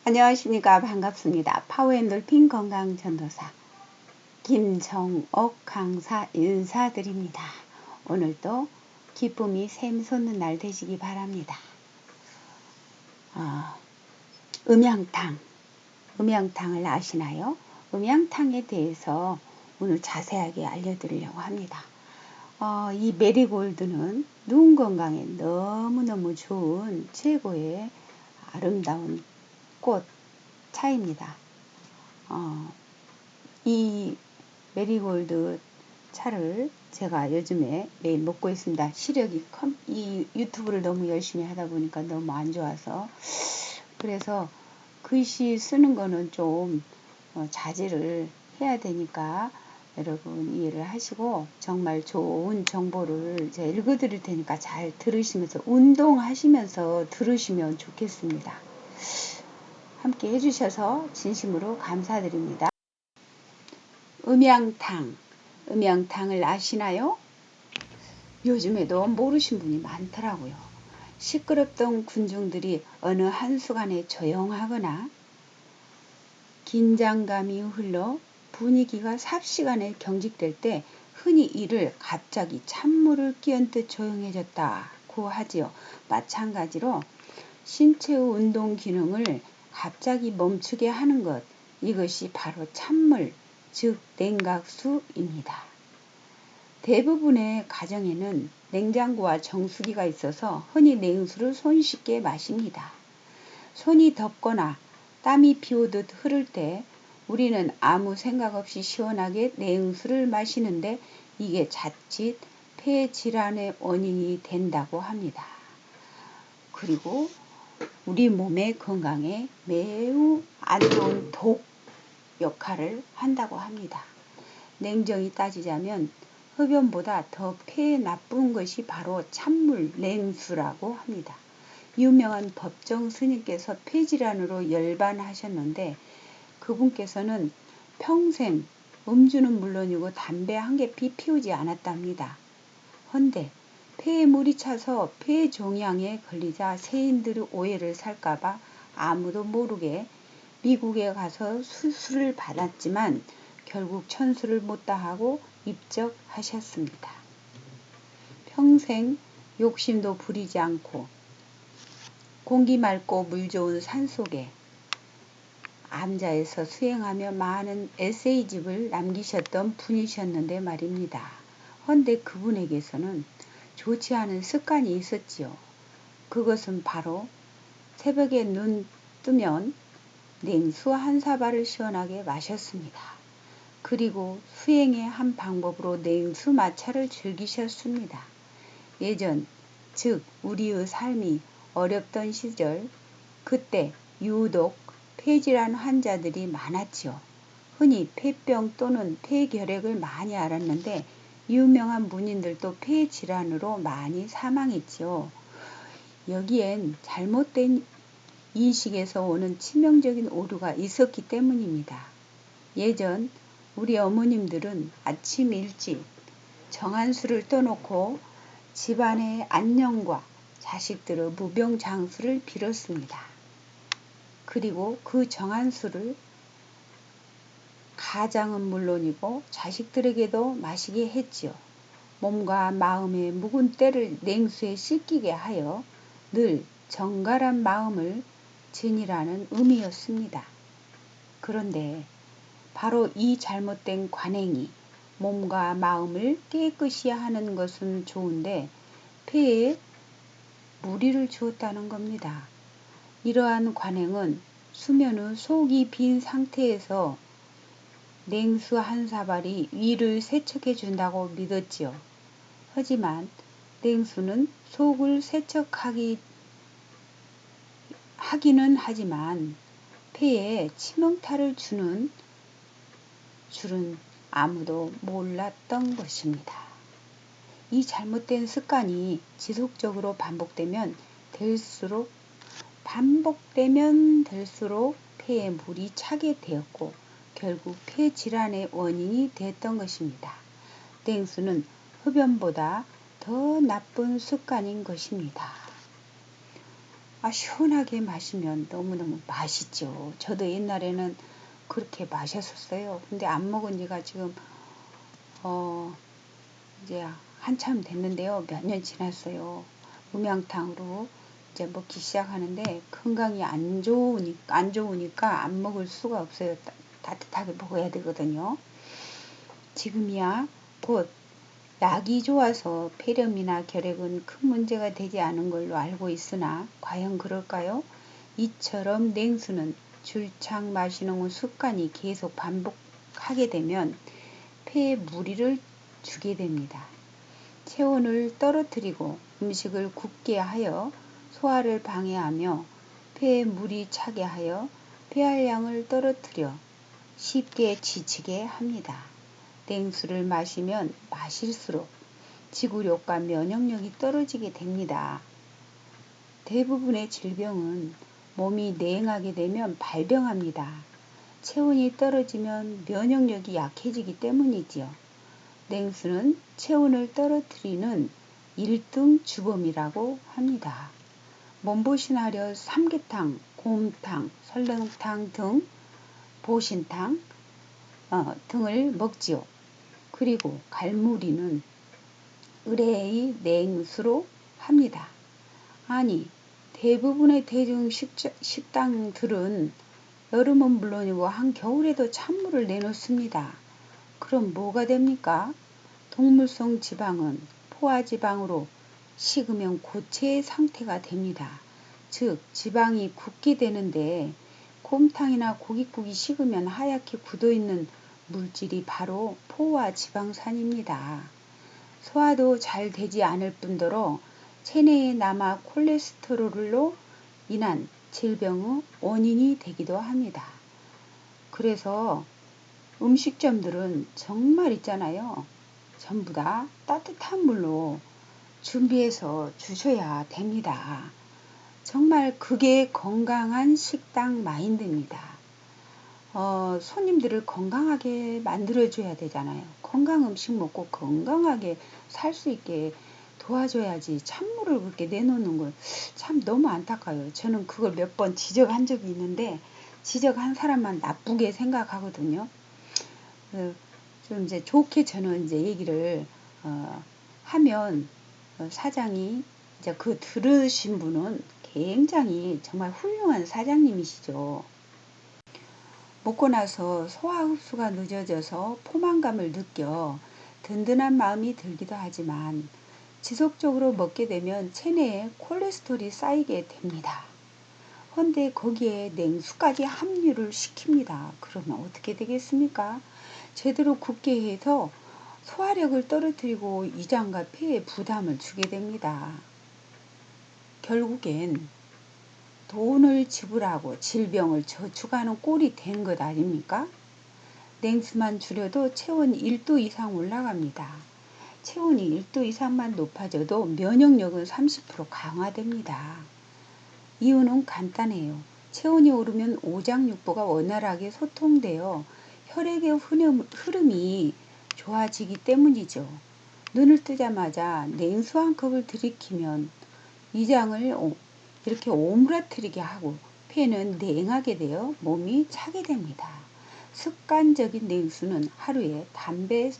안녕하십니까. 반갑습니다. 파워엔돌핀 건강전도사 김정옥 강사 인사드립니다. 오늘도 기쁨이 샘솟는 날 되시기 바랍니다. 음양탕을 아시나요? 음양탕에 대해서 오늘 자세하게 알려드리려고 합니다. 이 메리골드는 눈 건강에 너무너무 좋은 최고의 아름다운 꽃 차입니다. 이 메리골드 차를 제가 요즘에 매일 먹고 있습니다. 시력이 이 유튜브를 너무 열심히 하다 보니까 너무 안 좋아서 그래서 글씨 쓰는 거는 좀 자제를 해야 되니까 여러분 이해를 하시고 정말 좋은 정보를 제가 읽어드릴 테니까 잘 들으시면서 운동하시면서 들으시면 좋겠습니다. 함께 해주셔서 진심으로 감사드립니다. 음양탕을 아시나요? 요즘에도 모르신 분이 많더라고요. 시끄럽던 군중들이 어느 한순간에 조용하거나 긴장감이 흘러 분위기가 삽시간에 경직될 때 흔히 이를 갑자기 찬물을 끼얹듯 조용해졌다고 하지요. 마찬가지로 신체의 운동 기능을 갑자기 멈추게 하는 것, 이것이 바로 찬물, 즉 냉각수입니다. 대부분의 가정에는 냉장고와 정수기가 있어서 흔히 냉수를 손쉽게 마십니다. 손이 덥거나 땀이 비오듯 흐를 때 우리는 아무 생각 없이 시원하게 냉수를 마시는데 이게 자칫 폐 질환의 원인이 된다고 합니다. 그리고 우리 몸의 건강에 매우 안 좋은 독 역할을 한다고 합니다. 냉정히 따지자면 흡연보다 더 폐에 나쁜 것이 바로 찬물, 냉수라고 합니다. 유명한 법정 스님께서 폐질환으로 열반하셨는데 그분께서는 평생 음주는 물론이고 담배 한 개 피우지 않았답니다. 헌데 폐에 물이 차서 폐종양에 걸리자 세인들의 오해를 살까봐 아무도 모르게 미국에 가서 수술을 받았지만 결국 천수를 못 다하고 입적하셨습니다. 평생 욕심도 부리지 않고 공기 맑고 물 좋은 산속에 암자에서 수행하며 많은 에세이집을 남기셨던 분이셨는데 말입니다. 헌데 그분에게서는 좋지 않은 습관이 있었지요. 그것은 바로 새벽에 눈 뜨면 냉수 한 사발을 시원하게 마셨습니다. 그리고 수행의 한 방법으로 냉수 마차를 즐기셨습니다. 예전, 즉 우리의 삶이 어렵던 시절, 그때 유독 폐질환 환자들이 많았지요. 흔히 폐병 또는 폐결핵을 많이 앓았는데 유명한 문인들도 폐질환으로 많이 사망했지요. 여기엔 잘못된 인식에서 오는 치명적인 오류가 있었기 때문입니다. 예전 우리 어머님들은 아침 일찍 정한수를 떠놓고 집안의 안녕과 자식들의 무병장수를 빌었습니다. 그리고 그 정한수를 가장은 물론이고 자식들에게도 마시게 했지요. 몸과 마음의 묵은 때를 냉수에 씻기게 하여 늘 정갈한 마음을 지니라는 의미였습니다. 그런데 바로 이 잘못된 관행이 몸과 마음을 깨끗이 하는 것은 좋은데 폐에 무리를 주었다는 겁니다. 이러한 관행은 수면의 속이 빈 상태에서 냉수 한 사발이 위를 세척해 준다고 믿었지요. 하지만 냉수는 속을 세척하기는 하지만 폐에 치명타를 주는 줄은 아무도 몰랐던 것입니다. 이 잘못된 습관이 지속적으로 반복되면 될수록 폐에 물이 차게 되었고 결국 폐질환의 원인이 됐던 것입니다. 냉수는 흡연보다 더 나쁜 습관인 것입니다. 시원하게 마시면 너무너무 맛있죠. 저도 옛날에는 그렇게 마셨었어요. 근데 안 먹은 지가 지금 어, 이제 한참 됐는데요. 몇 년 지났어요. 음양탕으로 이제 먹기 시작하는데 건강이 안 좋으니까 안 먹을 수가 없어요. 따뜻하게 먹어야 되거든요. 지금이야 곧 약이 좋아서 폐렴이나 결핵은 큰 문제가 되지 않은 걸로 알고 있으나 과연 그럴까요? 이처럼 냉수는 줄창 마시는 습관이 계속 반복하게 되면 폐에 무리를 주게 됩니다. 체온을 떨어뜨리고 음식을 굽게 하여 소화를 방해하며 폐에 물이 차게 하여 폐활량을 떨어뜨려 쉽게 지치게 합니다. 냉수를 마시면 마실수록 지구력과 면역력이 떨어지게 됩니다. 대부분의 질병은 몸이 냉하게 되면 발병합니다. 체온이 떨어지면 면역력이 약해지기 때문이지요. 냉수는 체온을 떨어뜨리는 1등 주범이라고 합니다. 몸보신하려 삼계탕, 곰탕, 설렁탕 등 보신탕 등을 먹지요. 그리고 갈무리는 의뢰의 냉수로 합니다. 아니, 대부분의 대중 식당들은 여름은 물론이고 한겨울에도 찬물을 내놓습니다. 그럼 뭐가 됩니까? 동물성 지방은 포화지방으로 식으면 고체의 상태가 됩니다. 즉, 지방이 굳게 되는데 곰탕이나 고깃국이 식으면 하얗게 굳어있는 물질이 바로 포화지방산입니다. 소화도 잘 되지 않을 뿐더러 체내에 남아 콜레스테롤로 인한 질병의 원인이 되기도 합니다. 그래서 음식점들은 정말 있잖아요. 전부 다 따뜻한 물로 준비해서 주셔야 됩니다. 정말 그게 건강한 식당 마인드입니다. 손님들을 건강하게 만들어줘야 되잖아요. 건강 음식 먹고 건강하게 살 수 있게 도와줘야지 찬물을 그렇게 내놓는 건 참 너무 안타까워요. 저는 그걸 몇 번 지적한 적이 있는데 지적한 사람만 나쁘게 생각하거든요. 좀 이제 좋게 저는 이제 얘기를 하면 사장이 이제 그 들으신 분은 굉장히 정말 훌륭한 사장님이시죠. 먹고 나서 소화 흡수가 늦어져서 포만감을 느껴 든든한 마음이 들기도 하지만 지속적으로 먹게 되면 체내에 콜레스테롤이 쌓이게 됩니다. 헌데 거기에 냉수까지 함유를 시킵니다. 그러면 어떻게 되겠습니까? 제대로 굽게 해서 소화력을 떨어뜨리고 위장과 폐에 부담을 주게 됩니다. 결국엔 돈을 지불하고 질병을 저축하는 꼴이 된 것 아닙니까? 냉수만 줄여도 체온이 1도 이상 올라갑니다. 체온이 1도 이상만 높아져도 면역력은 30% 강화됩니다. 이유는 간단해요. 체온이 오르면 오장육부가 원활하게 소통되어 혈액의 흐름이 좋아지기 때문이죠. 눈을 뜨자마자 냉수 한 컵을 들이키면 위장을 이렇게 오므라뜨리게 하고 폐는 냉하게 되어 몸이 차게 됩니다. 습관적인 냉수는 하루에 담배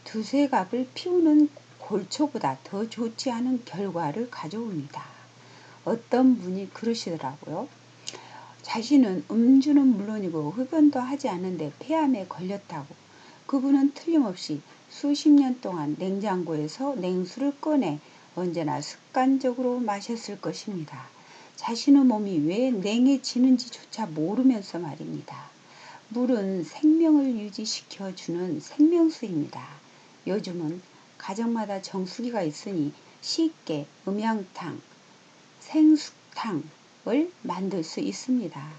두세 갑을 피우는 골초보다 더 좋지 않은 결과를 가져옵니다. 어떤 분이 그러시더라고요. 자신은 음주는 물론이고 흡연도 하지 않는데 폐암에 걸렸다고. 그분은 틀림없이 수십 년 동안 냉장고에서 냉수를 꺼내 언제나 습관적으로 마셨을 것입니다. 자신의 몸이 왜 냉해지는지조차 모르면서 말입니다. 물은 생명을 유지시켜주는 생명수입니다. 요즘은 가정마다 정수기가 있으니 쉽게 음양탕, 생수탕을 만들 수 있습니다.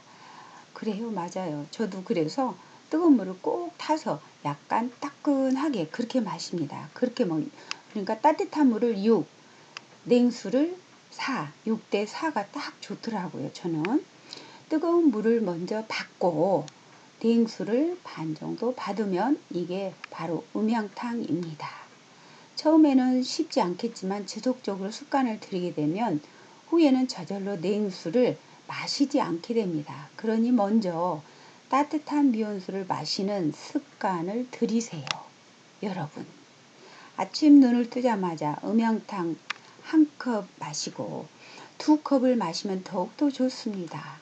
그래요, 맞아요. 저도 그래서 뜨거운 물을 꼭 타서 약간 따끈하게 그렇게 마십니다. 그렇게 그러니까 따뜻한 물을 6, 냉수를 4, 6대 4가 딱 좋더라고요. 저는 뜨거운 물을 먼저 받고 냉수를 반 정도 받으면 이게 바로 음양탕입니다. 처음에는 쉽지 않겠지만 지속적으로 습관을 들이게 되면 후에는 저절로 냉수를 마시지 않게 됩니다. 그러니 먼저 따뜻한 미온수를 마시는 습관을 들이세요. 여러분, 아침 눈을 뜨자마자 음양탕 한 컵 마시고 2컵을 마시면 더욱더 좋습니다.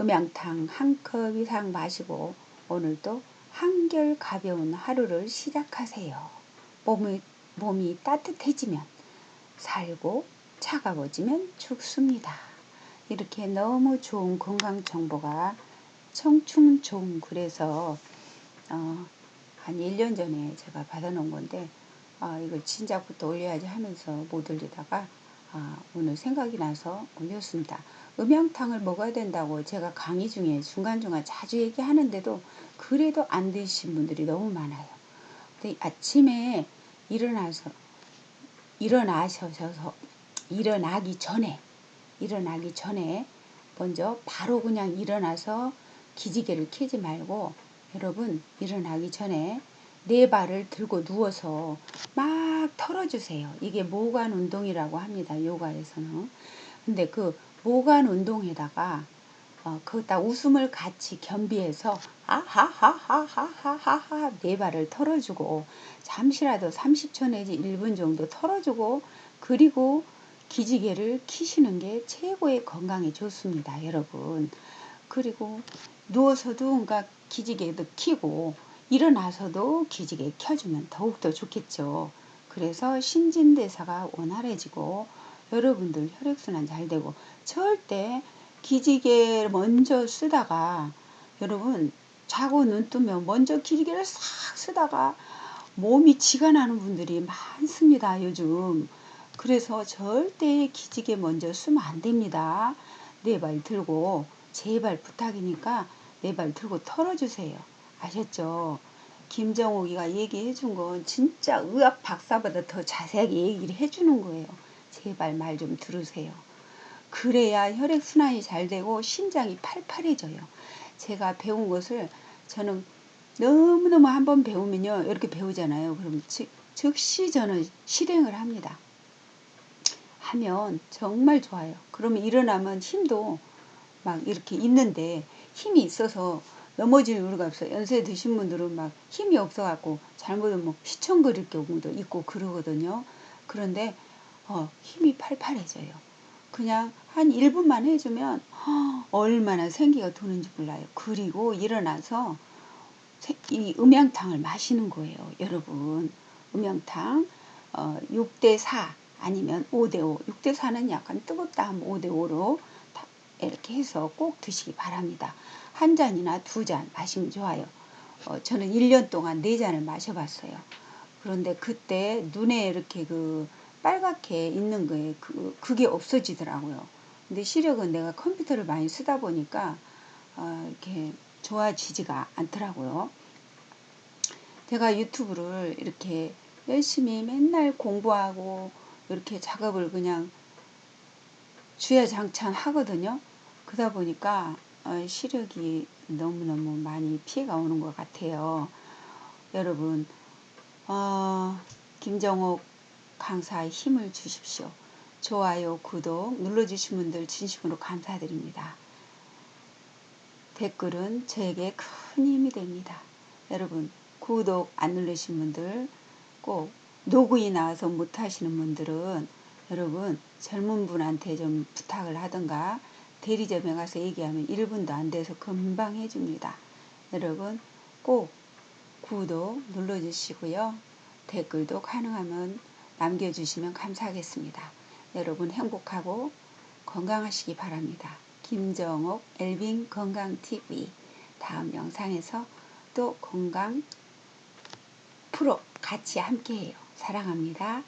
음양탕 한 컵 이상 마시고 오늘도 한결 가벼운 하루를 시작하세요. 몸이 따뜻해지면 살고 차가워지면 죽습니다. 이렇게 너무 좋은 건강 정보가 청춘 글에서 한 1년 전에 제가 받아놓은 건데 이걸 진작부터 올려야지 하면서 못 올리다가 오늘 생각이 나서 올렸습니다. 음양탕을 먹어야 된다고 제가 강의 중에 중간중간 자주 얘기하는데도 그래도 안 드신 분들이 너무 많아요. 근데 아침에 일어나기 전에 먼저 바로 그냥 일어나서 기지개를 켜지 말고 여러분 일어나기 전에 네 발을 들고 누워서 막 털어주세요. 이게 모관 운동이라고 합니다. 요가에서는. 근데 그 모관 운동에다가 거기다 웃음을 같이 겸비해서 하하하하하하하 네 발을 털어주고 잠시라도 30초 내지 1분 정도 털어주고 그리고 기지개를 키시는 게 최고의 건강에 좋습니다. 여러분. 그리고 누워서도 그러니까 기지개도 키고 일어나서도 기지개 켜주면 더욱더 좋겠죠. 그래서 신진대사가 원활해지고 여러분들 혈액순환 잘 되고 절대 기지개 먼저 쓰다가 여러분 자고 눈 뜨면 먼저 기지개를 싹 쓰다가 몸이 지가 나는 분들이 많습니다. 요즘. 그래서 절대 기지개 먼저 쓰면 안 됩니다. 네 발 들고 제발 부탁이니까 네 발 들고 털어주세요. 아셨죠? 김정옥이가 얘기해 준 건 진짜 의학 박사보다 더 자세하게 얘기를 해주는 거예요. 제발 말 좀 들으세요. 그래야 혈액순환이 잘 되고 심장이 팔팔해져요. 제가 배운 것을 저는 너무너무 한번 배우면요. 이렇게 배우잖아요. 그럼 즉시 저는 실행을 합니다. 하면 정말 좋아요. 그러면 일어나면 힘도 막 이렇게 있는데 힘이 있어서 넘어질 이유가 없어요. 연세 드신 분들은 막 힘이 없어갖고 잘못하면 뭐 휘청거릴 경우도 있고 그러거든요. 그런데 힘이 팔팔해져요. 그냥 한 1분만 해주면 얼마나 생기가 도는지 몰라요. 그리고 일어나서 이 음양탕을 마시는 거예요. 여러분. 음양탕 6대4 아니면 5대5. 6대4는 약간 뜨겁다 하면 5대5로 이렇게 해서 꼭 드시기 바랍니다. 한 잔이나 2잔 마시면 좋아요. 저는 1년 동안 4잔을 마셔봤어요. 그런데 그때 눈에 이렇게 그 빨갛게 있는 거에 그게 없어지더라고요. 근데 시력은 내가 컴퓨터를 많이 쓰다 보니까 이렇게 좋아지지가 않더라고요. 제가 유튜브를 이렇게 열심히 맨날 공부하고 이렇게 작업을 그냥 주야장창 하거든요. 그러다 보니까 시력이 너무너무 많이 피해가 오는 것 같아요. 여러분 김정옥 강사의 힘을 주십시오. 좋아요, 구독 눌러주신 분들 진심으로 감사드립니다. 댓글은 저에게 큰 힘이 됩니다. 여러분 구독 안 누르신 분들 꼭 노구이 나와서 못하시는 분들은 여러분 젊은 분한테 좀 부탁을 하든가 대리점에 가서 얘기하면 1분도 안 돼서 금방 해줍니다. 여러분 꼭 구독 눌러주시고요. 댓글도 가능하면 남겨주시면 감사하겠습니다. 여러분 행복하고 건강하시기 바랍니다. 김정옥 엘빙 건강TV 다음 영상에서 또 건강 프로 같이 함께해요. 사랑합니다.